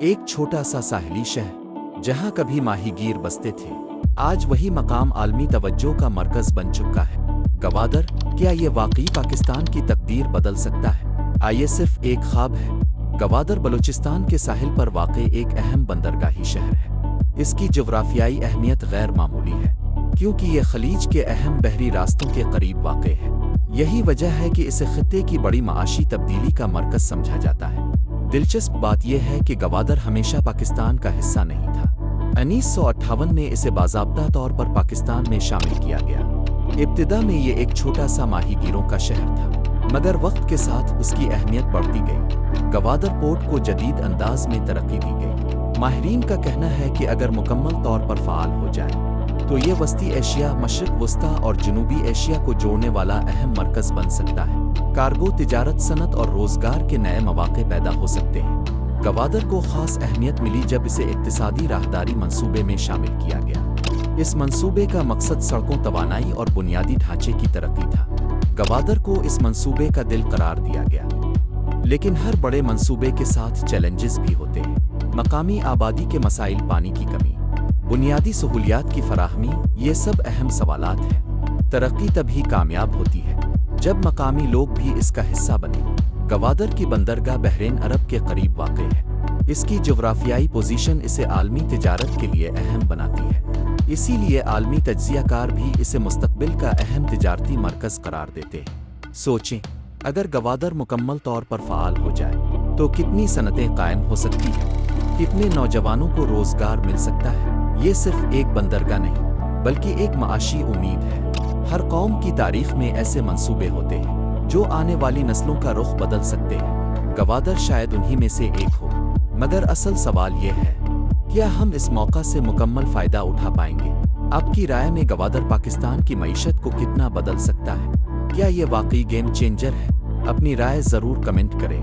ایک چھوٹا سا ساحلی شہر جہاں کبھی ماہی گیر بستے تھے، آج وہی مقام عالمی توجہ کا مرکز بن چکا ہے۔ گوادر، کیا یہ واقعی پاکستان کی تقدیر بدل سکتا ہے؟ آئیے صرف ایک خواب ہے۔ گوادر بلوچستان کے ساحل پر واقع ایک اہم بندرگاہی شہر ہے۔ اس کی جغرافیائی اہمیت غیر معمولی ہے، کیونکہ یہ خلیج کے اہم بحری راستوں کے قریب واقع ہے۔ یہی وجہ ہے کہ اسے خطے کی بڑی معاشی تبدیلی کا مرکز سمجھا جاتا ہے۔ دلچسپ بات یہ ہے کہ گوادر ہمیشہ پاکستان کا حصہ نہیں تھا۔ 1958 میں اسے باضابطہ طور پر پاکستان میں شامل کیا گیا۔ ابتدا میں یہ ایک چھوٹا سا ماہی گیروں کا شہر تھا، مگر وقت کے ساتھ اس کی اہمیت بڑھتی گئی۔ گوادر پورٹ کو جدید انداز میں ترقی دی گئی۔ ماہرین کا کہنا ہے کہ اگر مکمل طور پر فعال ہو جائے تو یہ وسطی ایشیا، مشرق وسطیٰ اور جنوبی ایشیا کو جوڑنے والا اہم مرکز بن سکتا ہے۔ کارگو، تجارت، صنعت اور روزگار کے نئے مواقع پیدا ہو سکتے ہیں۔ گوادر کو خاص اہمیت ملی جب اسے اقتصادی راہداری منصوبے میں شامل کیا گیا۔ اس منصوبے کا مقصد سڑکوں، توانائی اور بنیادی ڈھانچے کی ترقی تھا۔ گوادر کو اس منصوبے کا دل قرار دیا گیا، لیکن ہر بڑے منصوبے کے ساتھ چیلنجز بھی ہوتے ہیں۔ مقامی آبادی کے مسائل، پانی کی کمی، بنیادی سہولیات کی فراہمی، یہ سب اہم سوالات ہیں۔ ترقی تبھی کامیاب ہوتی ہے جب مقامی لوگ بھی اس کا حصہ بنے۔ گوادر کی بندرگاہ بحرین عرب کے قریب واقع ہے۔ اس کی جغرافیائی پوزیشن اسے عالمی تجارت کے لیے اہم بناتی ہے، اسی لیے عالمی تجزیہ کار بھی اسے مستقبل کا اہم تجارتی مرکز قرار دیتے ہیں۔ سوچیں، اگر گوادر مکمل طور پر فعال ہو جائے تو کتنی صنعتیں قائم ہو سکتی ہیں، کتنے نوجوانوں کو روزگار مل سکتا ہے۔ یہ صرف ایک بندرگاہ نہیں، بلکہ ایک معاشی امید ہے۔ ہر قوم کی تاریخ میں ایسے منصوبے ہوتے ہیں جو آنے والی نسلوں کا رخ بدل سکتے ہیں۔ گوادر شاید انہی میں سے ایک ہو، مگر اصل سوال یہ ہے، کیا ہم اس موقع سے مکمل فائدہ اٹھا پائیں گے؟ آپ کی رائے میں گوادر پاکستان کی معیشت کو کتنا بدل سکتا ہے؟ کیا یہ واقعی گیم چینجر ہے؟ اپنی رائے ضرور کمنٹ کریں۔